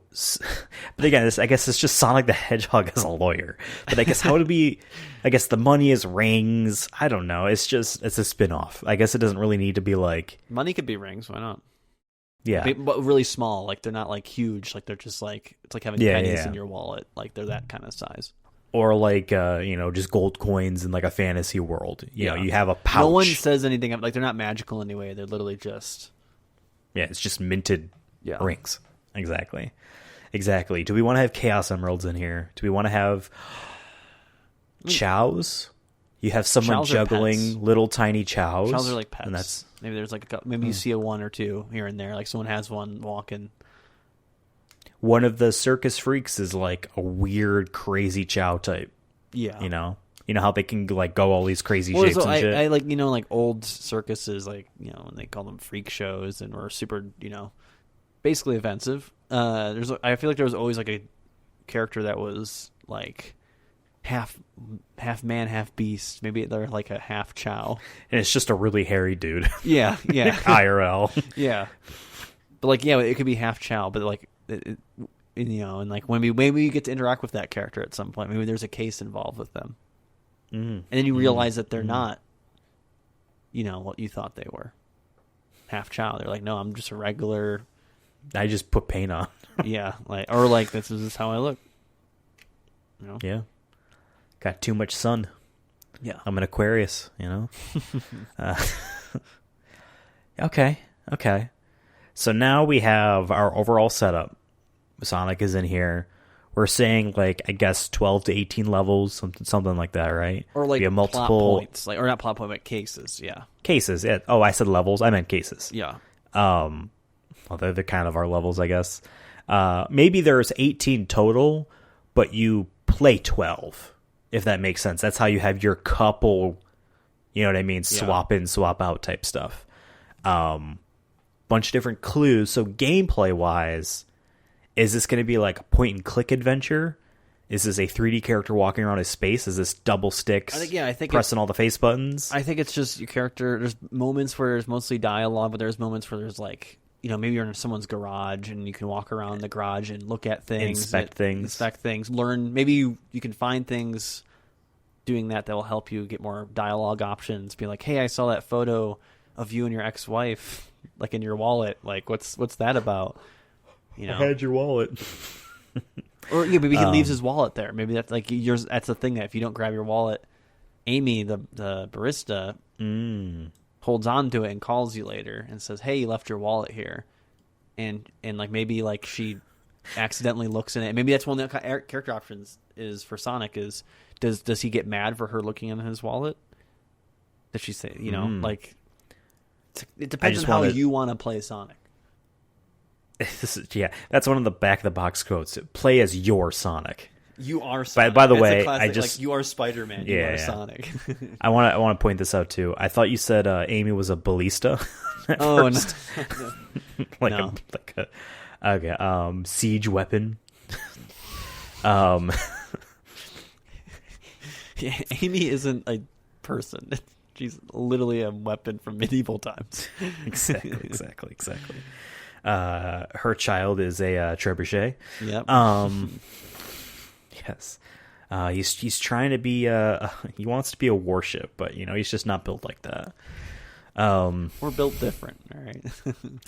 but again, I guess it's just Sonic the Hedgehog as a lawyer. But I guess the money is rings. I don't know. It's a spin-off. I guess it doesn't really need to be like. Money could be rings. Why not? Yeah. But really small. Like they're not like huge. Like they're just like it's like having pennies in your wallet. Like they're that kind of size. Or like just gold coins in like a fantasy world. You know, you have a pouch. No one says anything like they're not magical anyway. They're literally just it's just minted rings. Exactly. Do we want to have Chaos Emeralds in here? Do we want to have chows? You have someone juggling little tiny chows. Chows are like pets. And that's maybe there's like maybe you see a one or two here and there. Like someone has one walking. One of the circus freaks is like a weird, crazy chow type. Yeah. You know how they can like go all these crazy shapes and shit. I like like old circuses, like when they call them freak shows and were super basically offensive. I feel like there was always like a character that was like half man, half beast. Maybe they're like a half chow, and it's just a really hairy dude. Yeah. IRL. Yeah, but like it could be half chow, but like and like when maybe you get to interact with that character at some point. Maybe there's a case involved with them, and then you realize that they're not, what you thought they were. Half chow. They're like, no, I'm just a regular. I just put paint on. Yeah, like this is how I look. Yeah. Got too much sun. Yeah. I'm an Aquarius, Okay. So now we have our overall setup. Sonic is in here. We're saying like I guess 12 to 18 levels, something like that, right? Or like we have multiple plot points, or not plot point, but cases. Yeah. Cases. Yeah. Oh, I said levels. I meant cases. Yeah. Well, they're kind of our levels, I guess. Maybe there's 18 total, but you play 12, if that makes sense. That's how you have your couple, you know what I mean? Swap in, swap out type stuff. Bunch of different clues. So gameplay-wise, is this going to be like a point-and-click adventure? Is this a 3D character walking around a space? Is this double sticks? I think pressing all the face buttons? I think it's just your character. There's moments where there's mostly dialogue, but there's moments where there's like, maybe you're in someone's garage and you can walk around the garage and look at things, inspect things, learn. Maybe you can find things doing that will help you get more dialogue options. Be like, hey, I saw that photo of you and your ex-wife, like in your wallet. Like, what's that about? I had your wallet. Or maybe he leaves his wallet there. Maybe that's like yours. That's the thing that if you don't grab your wallet, Amy, the barista, holds on to it and calls you later and says, "Hey, you left your wallet here," and like maybe like she accidentally looks in it. Maybe that's one of the character options is for Sonic is does he get mad for her looking in his wallet? Does she say like it depends on how you want to play Sonic. That's one of the back of the box quotes. Play as your Sonic. You are Sonic. By the way, I just like you are Spider-Man. You are Sonic. I want to point this out too. I thought you said Amy was a ballista. Oh no. Okay. Siege weapon. Yeah, Amy isn't a person. She's literally a weapon from medieval times. Exactly. Her child is a trebuchet. Yep. Yes. He's trying to be he wants to be a warship, but he's just not built like that. We're built different, all right.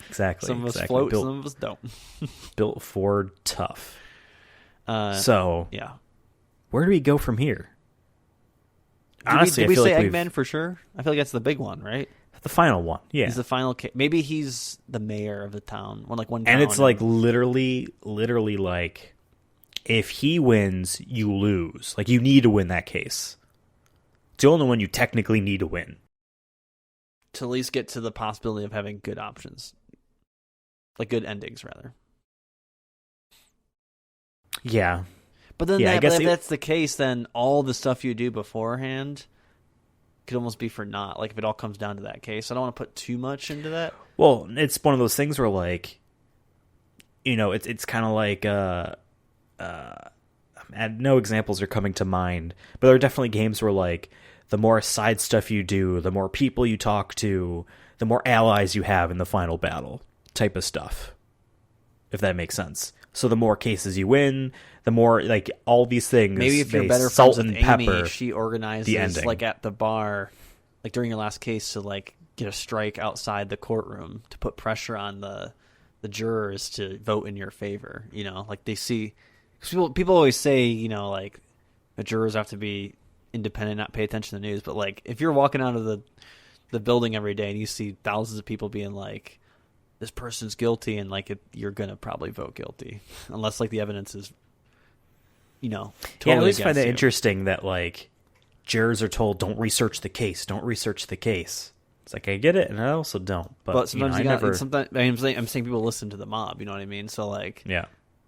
Exactly. Some of us float, some of us don't. Built for tough. So yeah, where do we go from here? Honestly, did we say Eggman for sure? I feel like that's the big one, right? The final one, yeah. He's the final. Maybe he's the mayor of the town. One town, and it's like literally like, if he wins, you lose. Like you need to win that case. It's the only one you technically need to win to at least get to the possibility of having good options, like good endings, rather. Yeah, but then if that's the case, then all the stuff you do beforehand could almost be for naught. Like if it all comes down to that case, I don't want to put too much into that. Well, it's one of those things where like, it's kind of like no examples are coming to mind, but there are definitely games where like the more side stuff you do, the more people you talk to, the more allies you have in the final battle type of stuff, if that makes sense. So the more cases you win, the more like all these things. Maybe if you're better friends with Amy, she organizes like at the bar, like during your last case, to like get a strike outside the courtroom to put pressure on the the jurors to vote in your favor. You know, like they see, 'cause people always say, you know, like the jurors have to be independent, not pay attention to the news. But like if you're walking out of the building every day and you see thousands of people being like, this person's guilty, and like you're gonna probably vote guilty unless like the evidence is, you know, totally yeah, I always find against that you. interesting that like jurors are told don't research the case, don't research the case. It's like I get it, and I also don't. But Sometimes you know, I never. sometimes I'm saying people listen to the mob. You know what I mean? So like, Yeah.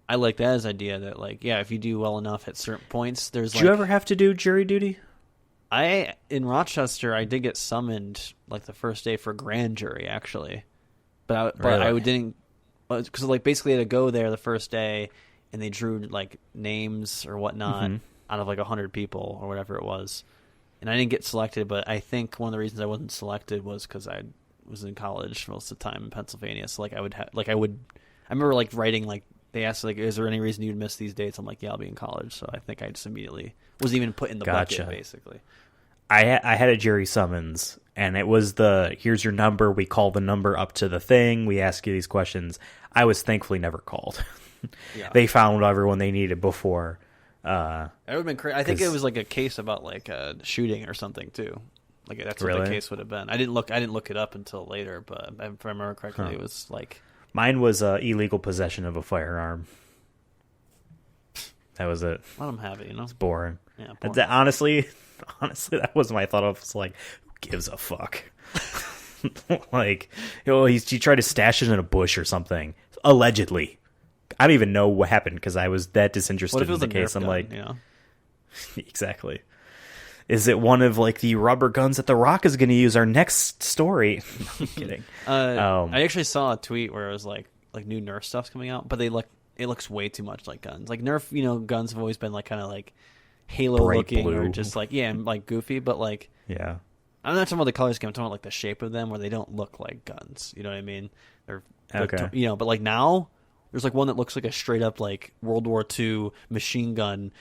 I like that as idea that like, yeah, if you do well enough at certain points, there's Did like, you ever have to do jury duty? in Rochester, I did get summoned like the first day for grand jury actually, but I Really? didn't, because like basically I had to go there the first day, and they drew like names or whatnot out of like 100 people or whatever it was, and I didn't get selected. But I think one of the reasons I wasn't selected was because I was in college most of the time in Pennsylvania. So like I remember like writing like. They asked, like, is there any reason you'd miss these dates? I'm like, yeah, I'll be in college. So I think I just immediately wasn't even put in the Gotcha. bucket, basically. I had a jury summons, and it was here's your number. We call the number up to the thing. We ask you these questions. I was thankfully never called. Yeah. They found everyone they needed before. That would have been crazy. I think it was like a case about like a shooting or something too. Like that's what Really? the case would have been. I didn't look it up until later, but if I remember correctly, it was like Mine was illegal possession of a firearm. That was it. let them have it, you know. Boring. Yeah, Honestly, that was my thought of. Was like, who gives a fuck? Like, you know, he tried to stash it in a bush or something, allegedly. I don't even know what happened because I was that disinterested What if it in was the a case. Nerf I'm gun, like, you know? exactly. Is it one of like the rubber guns that The Rock is going to use our next story? I'm kidding. I actually saw a tweet where it was like new Nerf stuff's coming out, but it looks way too much like guns. Like Nerf, you know, guns have always been like kind of like Halo Bright looking or blue. just like and like goofy, but like Yeah. I'm not talking about the color scheme. I'm talking about like the shape of them, where they don't look like guns. You know what I mean? They're Okay. you know, but like now there's like one that looks like a straight up like World War II machine gun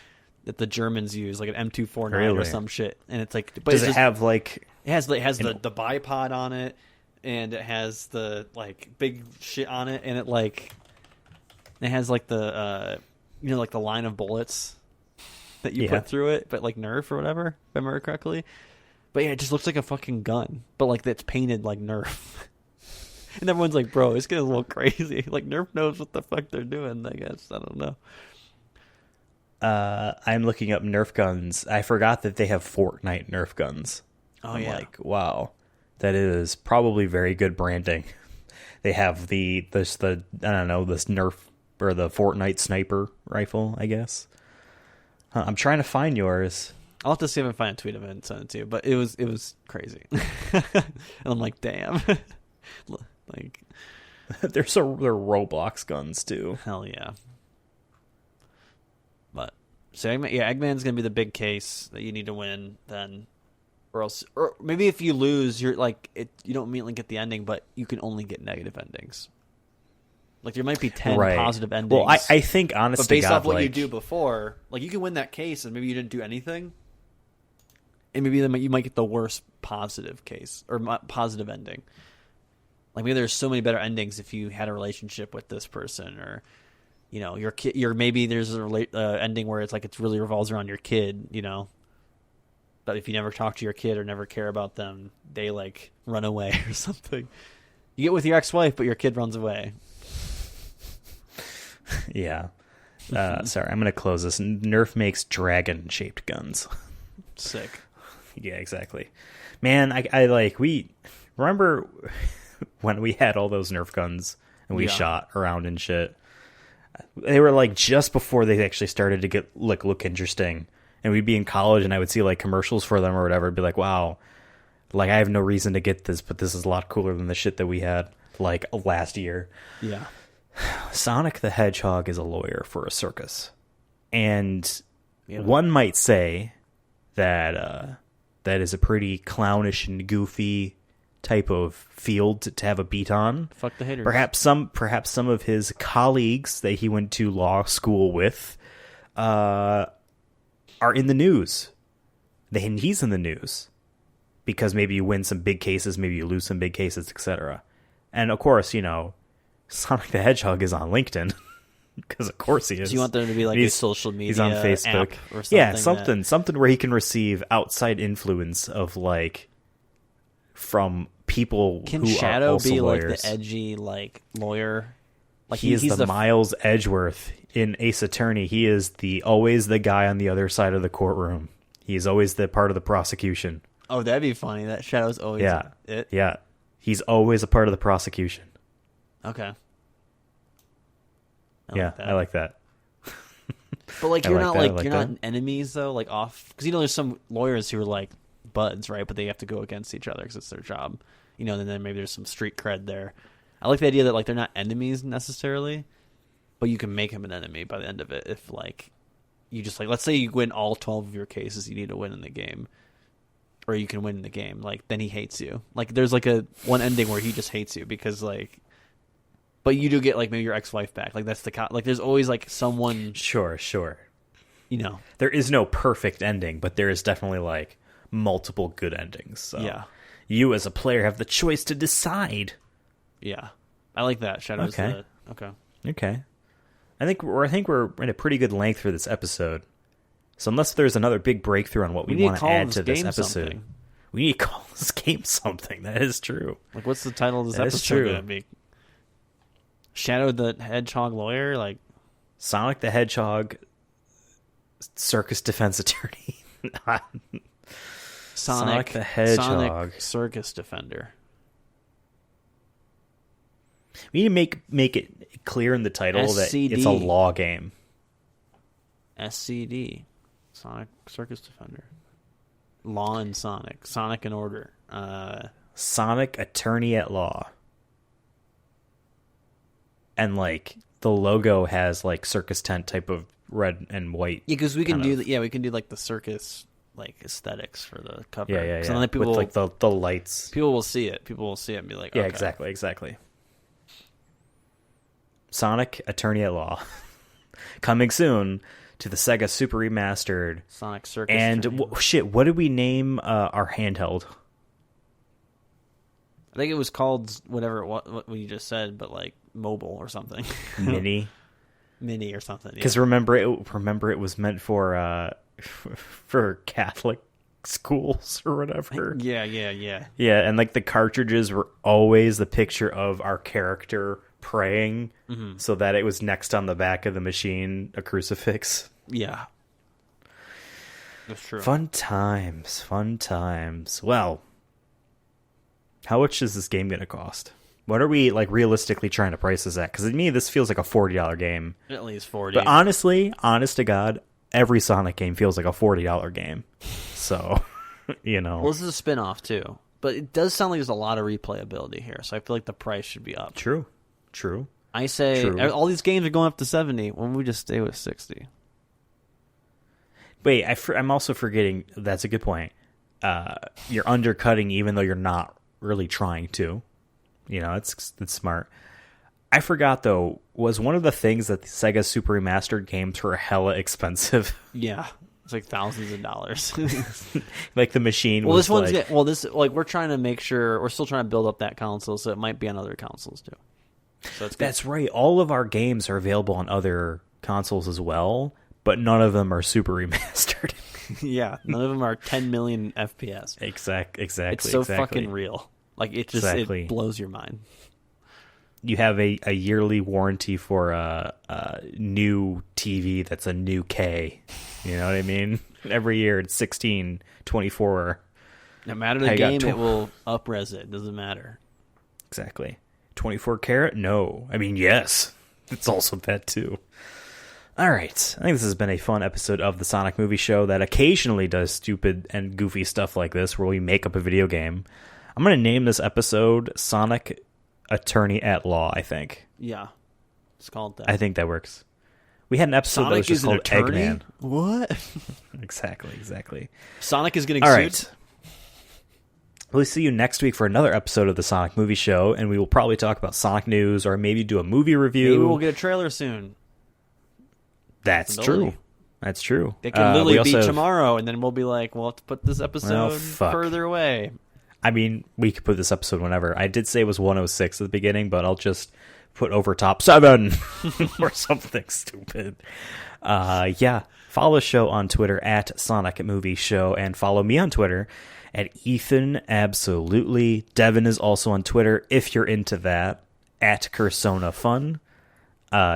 that the Germans use, like an M249 or Really? some shit. And it's like, but Does it's it just, have like? it has the bipod on it, and it has the like big shit on it, and it has like the you know, like the line of bullets that you put through it, but like Nerf or whatever, if I remember correctly. But yeah, it just looks like a fucking gun, but like that's painted like Nerf. And everyone's like, bro, it's getting a little crazy. Like Nerf knows what the fuck they're doing, I guess. I don't know. I'm looking up Nerf guns. I forgot that they have Fortnite Nerf guns. Oh, I'm yeah. like, wow, that is probably very good branding. They have the I don't know, this Nerf or the Fortnite sniper rifle, I guess. I'm trying to find yours. I'll have to see if I can find a tweet of it and send it to you. But it was crazy. And I'm like, damn. Like, They're Roblox guns too. hell yeah. But so Eggman's gonna be the big case that you need to win then, or maybe if you lose, you're like you don't immediately get the ending, but you can only get negative endings. Like there might be 10 Right. positive endings. Well, I think honestly, but based God, off what you like, do before, like you can win that case and maybe you didn't do anything, and maybe then you might get the worst positive case or positive ending. Like maybe there's so many better endings if you had a relationship with this person, or you know your kid. Maybe there's a ending where it's like it really revolves around your kid. You know, but if you never talk to your kid or never care about them, they like run away or something. You get with your ex-wife, but your kid runs away. Yeah. Sorry, I'm gonna close this. Nerf makes dragon-shaped guns. Sick. Yeah, exactly. Man, we remember when we had all those Nerf guns and we shot around and shit. They were like just before they actually started to look interesting, and we'd be in college and I would see like commercials for them or whatever. I'd be like, wow, like I have no reason to get this, but this is a lot cooler than the shit that we had like last year. Yeah. Sonic the Hedgehog is a lawyer for a circus, and one might say that that is a pretty clownish and goofy type of field to have a beat on. Fuck the haters. Perhaps some of his colleagues that he went to law school with are in the news. And he's in the news because maybe you win some big cases, maybe you lose some big cases, etc. And of course, you know, Sonic the Hedgehog is on LinkedIn. Because of course he is. So you want there to be like a social media he's on Facebook. app or something? Yeah, something where he can receive outside influence of like from people Can who Shadow are also be lawyers. like the edgy like lawyer? Like he's the the Miles Edgeworth in Ace Attorney. He is always the guy on the other side of the courtroom. He's always the part of the prosecution. Oh, that'd be funny. That Shadow's always it. Yeah. He's always a part of the prosecution. Okay. I like that. But like I you're like not that, I like like you're that. not enemies though, like off because there's some lawyers who are like buds, right? But they have to go against each other because it's their job, and then maybe there's some street cred there. I like the idea that like they're not enemies necessarily, but you can make him an enemy by the end of it if like you just like let's say you win all 12 of your cases you need to win in the game, or you can win in the game. Like then he hates you. Like there's like a one ending where he just hates you because like. But you do get like maybe your ex-wife back. Like that's like there's always like someone. Sure. There is no perfect ending, but there is definitely like multiple good endings. So Yeah. you as a player have the choice to decide. Yeah, I like that. Shadow's Okay. Okay. Okay. I think we're in a pretty good length for this episode. So unless there's another big breakthrough on what we need want to call add to this game episode, something. we need to call this game something. That is true. Like, what's the title of this That is episode true. going to be? Shadow the Hedgehog lawyer, like Sonic the Hedgehog, circus defense attorney. Sonic the Hedgehog. Sonic circus defender. We need to make it clear in the title that SCD. it's a law game. SCD, Sonic circus defender. Law and Sonic, Sonic and Order. Sonic attorney at law. And like the logo has like circus tent type of red and white. Yeah, because we can kind do we can do like the circus like aesthetics for the cover. Yeah. So then people with like the lights. people will see it. People will see it and be like, Yeah, okay. exactly. Sonic attorney at law. Coming soon to the Sega Super Remastered. Sonic circus. And attorney. what did we name our handheld? I think it was called what you just said, but like mobile or something. Mini. Mini or something. Because remember it was meant for Catholic schools or whatever. Yeah. Yeah, and like the cartridges were always the picture of our character praying, so that it was next on the back of the machine, a crucifix. Yeah. That's true. Fun times. Well, how much is this game going to cost? What are we like realistically trying to price this at? Because to me, this feels like a $40 game. At least 40. But honestly, honest to God, every Sonic game feels like a $40 game. So, Well, this is a spin-off too. But it does sound like there's a lot of replayability here, so I feel like the price should be up. True. I say True. all these games are going up to 70 when we just stay with 60. Wait, I'm also forgetting. That's a good point. You're undercutting even though you're not really trying to. It's smart. I forgot though. Was one of the things that the Sega Super Remastered games were hella expensive? Yeah, it's like thousands of dollars. Like the machine. Well, was this one's like, this like we're trying to make sure we're still trying to build up that console, so it might be on other consoles too. So it's good. That's right. All of our games are available on other consoles as well, but none of them are Super Remastered. Yeah, none of them are 10 million FPS. Exactly. It's so fucking real. Like it just it blows your mind. You have a yearly warranty for a new TV that's a new K. You know what I mean? Every year it's 16, 24. No matter the game, it will up-res it. Doesn't matter. Exactly. 24 karat? No. I mean, yes. It's also that too. All right. I think this has been a fun episode of the Sonic Movie Show that occasionally does stupid and goofy stuff like this where we make up a video game. I'm going to name this episode Sonic Attorney at Law, I think. Yeah. It's called that. I think that works. We had an episode that was just called Eggman. What? Exactly. Sonic is getting All sued? right. We'll see you next week for another episode of the Sonic Movie Show, and we will probably talk about Sonic news or maybe do a movie review. Maybe we'll get a trailer soon. That's true. That's true. They can literally be have, tomorrow, and then we'll be like, we'll have to put this episode further away. I mean, we could put this episode whenever. I did say it was 106 at the beginning, but I'll just put over top 7 or something stupid. Yeah. Follow the show on Twitter at Sonic Movie Show, and follow me on Twitter at Ethan Absolutely. Devin is also on Twitter if you're into that, at Cursona Fun.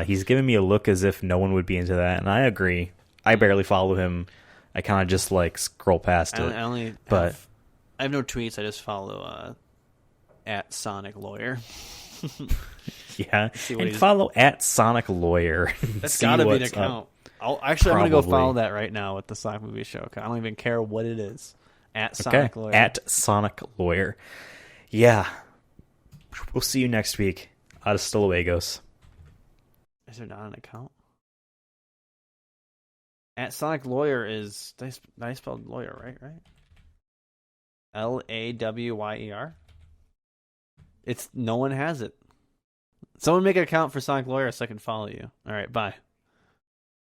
He's giving me a look as if no one would be into that, and I agree. I barely follow him. I kind of just like scroll past it. I have no tweets. I just follow at Sonic Lawyer. Yeah, and follow at Sonic Lawyer. That's got to be an account. I'm going to go follow that right now with the Sonic Movie Show account. I don't even care what it is. At Sonic Lawyer. At Sonic Lawyer. Yeah. We'll see you next week. Hasta luegos. Is there not an account? At Sonic Lawyer is... I spelled lawyer, right? Lawayer? No one has it. Someone make an account for Sonic Lawyer so I can follow you. All right, bye.